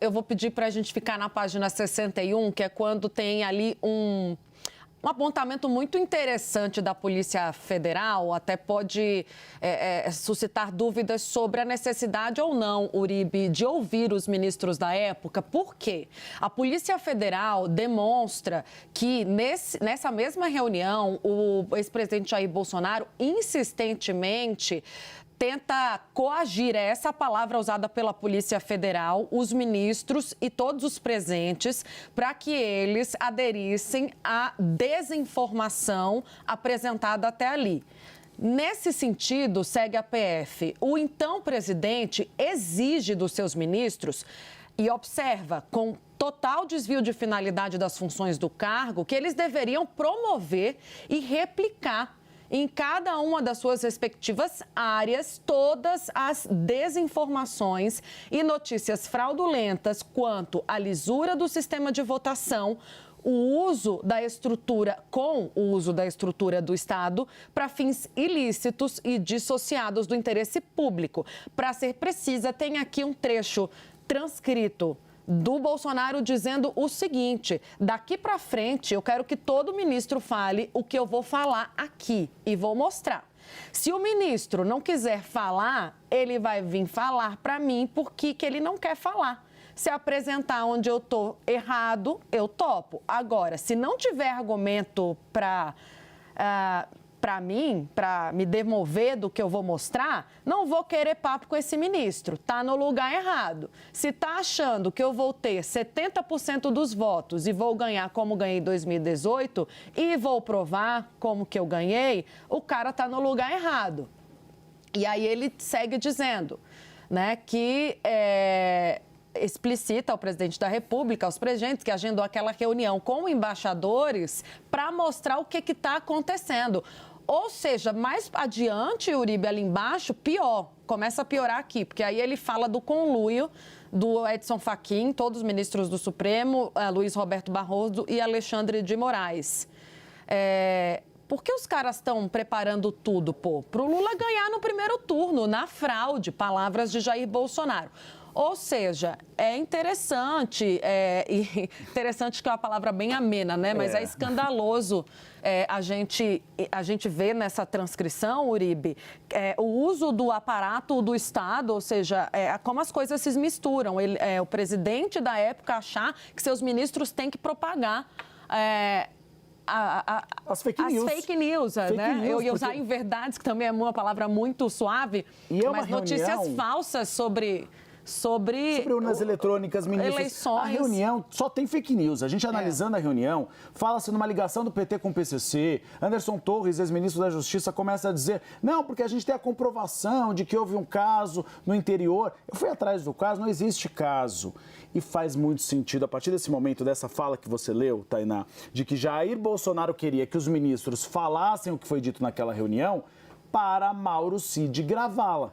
Eu vou pedir para a gente ficar na página 61, que é quando tem ali um apontamento muito interessante da Polícia Federal, até pode suscitar dúvidas sobre a necessidade ou não, Uribe, de ouvir os ministros da época. Por quê? A Polícia Federal demonstra que nessa mesma reunião, o ex-presidente Jair Bolsonaro insistentemente tenta coagir, é essa a palavra usada pela Polícia Federal, os ministros e todos os presentes, para que eles aderissem à desinformação apresentada até ali. Nesse sentido, segue a PF, o então presidente exige dos seus ministros e observa, com total desvio de finalidade das funções do cargo, que eles deveriam promover e replicar em cada uma das suas respectivas áreas todas as desinformações e notícias fraudulentas quanto à lisura do sistema de votação, o uso da estrutura do Estado para fins ilícitos e dissociados do interesse público. Para ser precisa, tem aqui um trecho transcrito do Bolsonaro dizendo o seguinte: daqui para frente eu quero que todo ministro fale o que eu vou falar aqui e vou mostrar. Se o ministro não quiser falar, ele vai vir falar para mim por que ele não quer falar. Se apresentar onde eu estou errado, eu topo. Agora, se não tiver argumento para me demover do que eu vou mostrar, não vou querer papo com esse ministro. Está no lugar errado. Se está achando que eu vou ter 70% dos votos e vou ganhar como ganhei em 2018 e vou provar como que eu ganhei, o cara está no lugar errado. E aí ele segue dizendo, né, que explicita ao presidente da República, aos presentes, que agendou aquela reunião com embaixadores para mostrar o que está acontecendo. Ou seja, mais adiante, Uribe, ali embaixo, pior. Começa a piorar aqui, porque aí ele fala do conluio do Edson Fachin, todos os ministros do Supremo, Luiz Roberto Barroso e Alexandre de Moraes. Por que os caras estão preparando tudo, para o Lula ganhar no primeiro turno, na fraude, palavras de Jair Bolsonaro? Ou seja, é interessante, interessante que é uma palavra bem amena, né? Mas é escandaloso a gente ver nessa transcrição, Uribe, o uso do aparato do Estado, ou seja, como as coisas se misturam. O presidente da época achar que seus ministros têm que propagar as fake news, né? Eu ia usar inverdades, que também é uma palavra muito suave, mas notícias falsas sobre urnas eletrônicas, ministros. Eleições. A reunião só tem fake news. A gente analisando a reunião, fala-se numa ligação do PT com o PCC. Anderson Torres, ex-ministro da Justiça, começa a dizer, não, porque a gente tem a comprovação de que houve um caso no interior. Eu fui atrás do caso, não existe caso. E faz muito sentido, a partir desse momento, dessa fala que você leu, Tainá, de que Jair Bolsonaro queria que os ministros falassem o que foi dito naquela reunião, para Mauro Cid gravá-la.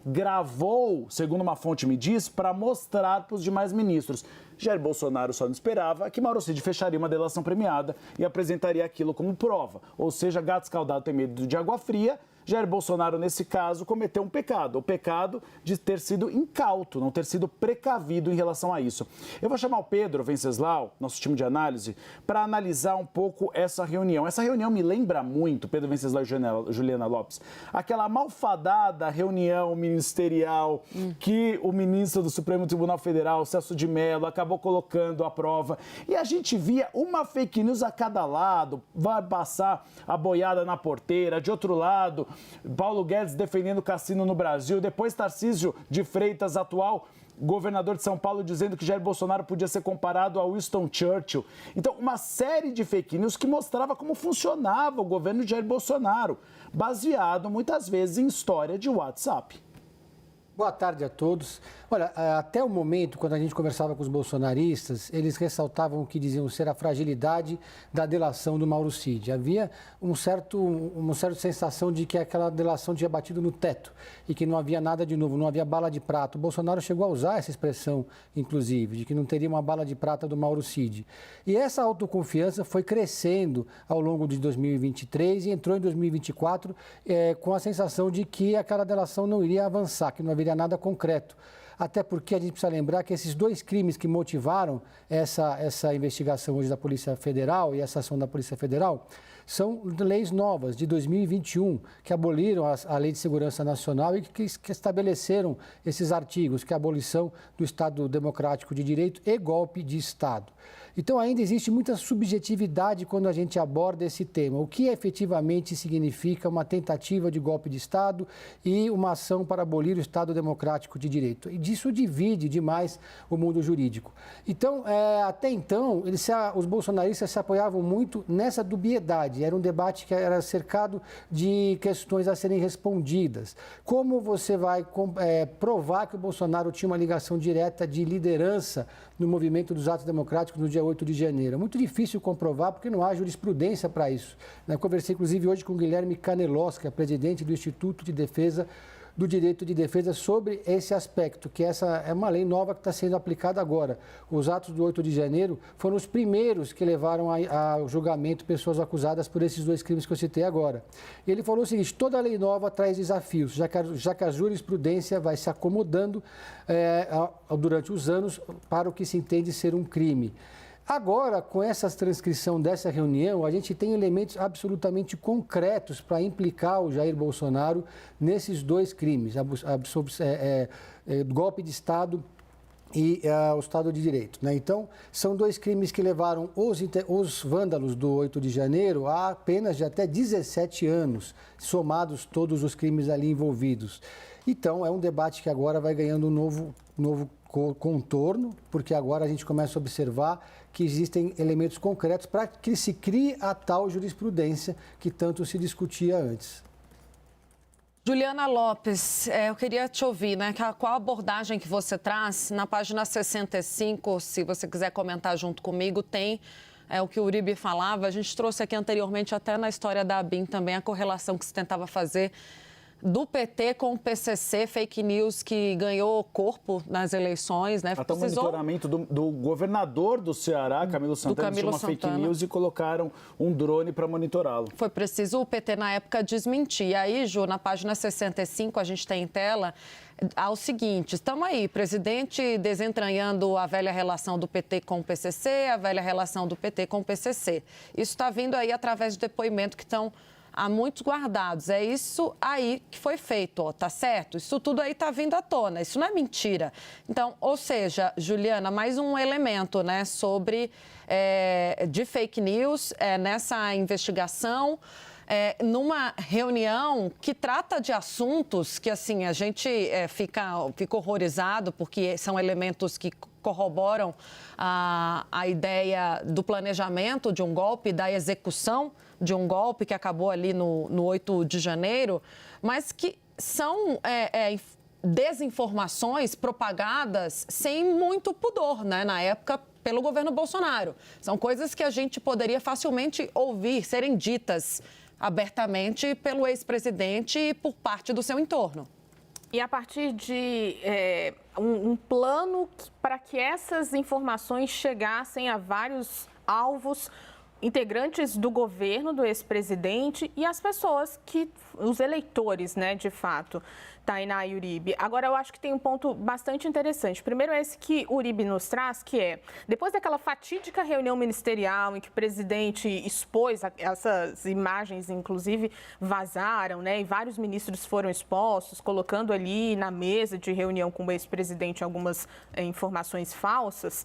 Gravou, segundo uma fonte me diz, para mostrar para os demais ministros. Jair Bolsonaro só não esperava que Mauro Cid fecharia uma delação premiada e apresentaria aquilo como prova. Ou seja, gato escaldado tem medo de água fria. Jair Bolsonaro, nesse caso, cometeu um pecado. O pecado de ter sido incauto, não ter sido precavido em relação a isso. Eu vou chamar o Pedro Venceslau, nosso time de análise, para analisar um pouco essa reunião. Essa reunião me lembra muito, Pedro Venceslau e Juliana Lopes, aquela malfadada reunião ministerial que o ministro do Supremo Tribunal Federal, Celso de Mello, acabou colocando à prova. E a gente via uma fake news a cada lado, vai passar a boiada na porteira, de outro lado, Paulo Guedes defendendo o cassino no Brasil, depois Tarcísio de Freitas, atual governador de São Paulo, dizendo que Jair Bolsonaro podia ser comparado a Winston Churchill. Então, uma série de fake news que mostrava como funcionava o governo de Jair Bolsonaro, baseado muitas vezes em história de WhatsApp. Boa tarde a todos. Olha, até o momento, quando a gente conversava com os bolsonaristas, eles ressaltavam o que diziam ser a fragilidade da delação do Mauro Cid. Havia uma certa sensação de que aquela delação tinha batido no teto e que não havia nada de novo, não havia bala de prata. O Bolsonaro chegou a usar essa expressão, inclusive, de que não teria uma bala de prata do Mauro Cid. E essa autoconfiança foi crescendo ao longo de 2023 e entrou em 2024 com a sensação de que aquela delação não iria avançar, que não haveria nada concreto. até porque a gente precisa lembrar que esses dois crimes que motivaram essa investigação hoje da Polícia Federal e essa ação da Polícia Federal são leis novas de 2021, que aboliram a Lei de Segurança Nacional e que estabeleceram esses artigos, que é a abolição do Estado Democrático de Direito e golpe de Estado. Então, ainda existe muita subjetividade quando a gente aborda esse tema. O que efetivamente significa uma tentativa de golpe de Estado e uma ação para abolir o Estado Democrático de Direito? E disso divide demais o mundo jurídico. Então, até então, os bolsonaristas se apoiavam muito nessa dubiedade. Era um debate que era cercado de questões a serem respondidas. Como você vai provar que o Bolsonaro tinha uma ligação direta de liderança no movimento dos atos democráticos no dia 8 de janeiro? É muito difícil comprovar porque não há jurisprudência para isso. Eu conversei, inclusive, hoje com o Guilherme Canelos, que é presidente do Instituto de Defesa do Direito de Defesa, sobre esse aspecto, que essa é uma lei nova que está sendo aplicada agora. Os atos do 8 de janeiro foram os primeiros que levaram ao julgamento pessoas acusadas por esses dois crimes que eu citei agora. E ele falou o seguinte: toda lei nova traz desafios, já que a jurisprudência vai se acomodando durante os anos para o que se entende ser um crime. Agora, com essa transcrição dessa reunião, a gente tem elementos absolutamente concretos para implicar o Jair Bolsonaro nesses dois crimes, golpe de Estado e o Estado de Direito. Né? Então, são dois crimes que levaram os vândalos do 8 de janeiro a penas de até 17 anos, somados todos os crimes ali envolvidos. Então, é um debate que agora vai ganhando um novo contorno, porque agora a gente começa a observar que existem elementos concretos para que se crie a tal jurisprudência que tanto se discutia antes. Juliana Lopes, eu queria te ouvir, né? Qual a abordagem que você traz? Na página 65, se você quiser comentar junto comigo, tem o que o Uribe falava. A gente trouxe aqui anteriormente, até na história da ABIN também, a correlação que se tentava fazer do PT com o PCC, fake news que ganhou corpo nas eleições, né? Até o monitoramento do governador do Ceará, Camilo Santana, tinha uma fake news e colocaram um drone para monitorá-lo. Foi preciso o PT, na época, desmentir. E aí, Ju, na página 65, a gente tem em tela o seguinte: estamos aí, presidente desentranhando a velha relação do PT com o PCC, a velha relação do PT com o PCC. Isso está vindo aí através de depoimento que estão há muitos guardados. É isso aí que foi feito, tá certo? Isso tudo aí tá vindo à tona, isso não é mentira. Então, ou seja, Juliana, mais um elemento, né, sobre de fake news nessa investigação, numa reunião que trata de assuntos que, assim, a gente fica horrorizado, porque são elementos que corroboram a ideia do planejamento de um golpe, da execução de um golpe que acabou ali no 8 de janeiro, mas que são desinformações propagadas sem muito pudor, né, na época, pelo governo Bolsonaro. São coisas que a gente poderia facilmente ouvir serem ditas abertamente pelo ex-presidente e por parte do seu entorno. E a partir de um plano para que essas informações chegassem a vários alvos, integrantes do governo do ex-presidente e as pessoas os eleitores, né, de fato, Tainá e Uribe. Agora, eu acho que tem um ponto bastante interessante. Primeiro, esse que o Uribe nos traz, que é, depois daquela fatídica reunião ministerial em que o presidente expôs, essas imagens, inclusive, vazaram, né, e vários ministros foram expostos, colocando ali na mesa de reunião com o ex-presidente algumas informações falsas.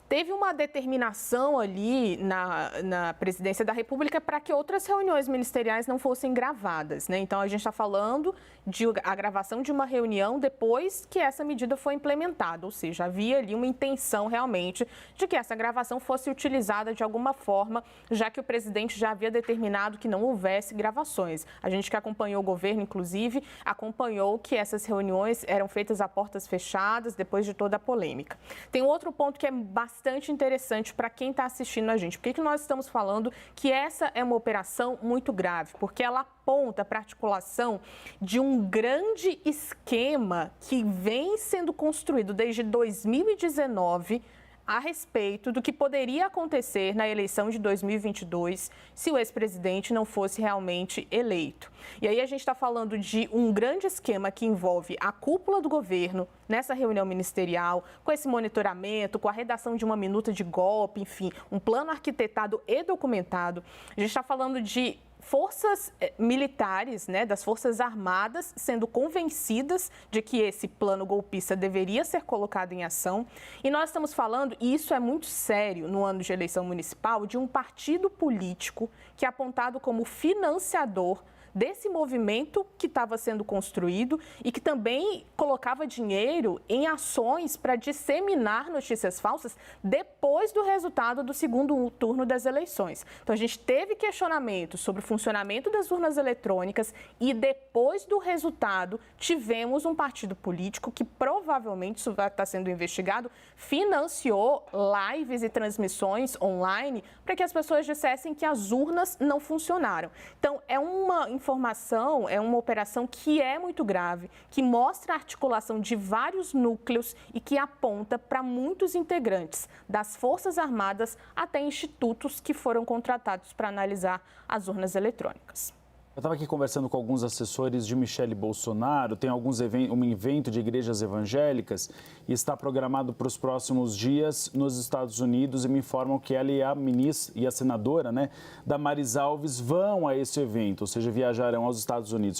Teve uma determinação ali na presidência da República para que outras reuniões ministeriais não fossem gravadas, né? Então, a gente está falando de a gravação de uma reunião depois que essa medida foi implementada, ou seja, havia ali uma intenção realmente de que essa gravação fosse utilizada de alguma forma, já que o presidente já havia determinado que não houvesse gravações. A gente que acompanhou o governo, inclusive, acompanhou que essas reuniões eram feitas a portas fechadas depois de toda a polêmica. Tem outro ponto que é bastante interessante para quem está assistindo a gente. Por que nós estamos falando que essa é uma operação muito grave? Porque ela aponta para a articulação de um grande esquema que vem sendo construído desde 2019 a respeito do que poderia acontecer na eleição de 2022 se o ex-presidente não fosse realmente eleito. E aí a gente está falando de um grande esquema que envolve a cúpula do governo nessa reunião ministerial, com esse monitoramento, com a redação de uma minuta de golpe, enfim, um plano arquitetado e documentado. A gente está falando de forças militares, né, das Forças Armadas, sendo convencidas de que esse plano golpista deveria ser colocado em ação. E nós estamos falando, e isso é muito sério no ano de eleição municipal, de um partido político que é apontado como financiador desse movimento que estava sendo construído e que também colocava dinheiro em ações para disseminar notícias falsas depois do resultado do segundo turno das eleições. Então, a gente teve questionamento sobre o funcionamento das urnas eletrônicas e depois do resultado tivemos um partido político que provavelmente, isso vai estar sendo investigado, financiou lives e transmissões online para que as pessoas dissessem que as urnas não funcionaram. Então, é uma informação, é uma operação que é muito grave, que mostra a articulação de vários núcleos e que aponta para muitos integrantes das Forças Armadas até institutos que foram contratados para analisar as urnas eletrônicas. Eu estava aqui conversando com alguns assessores de Michele Bolsonaro, tem um evento de igrejas evangélicas e está programado para os próximos dias nos Estados Unidos e me informam que ela e a ministra e a senadora, né, Damares Alves vão a esse evento, ou seja, viajarão aos Estados Unidos.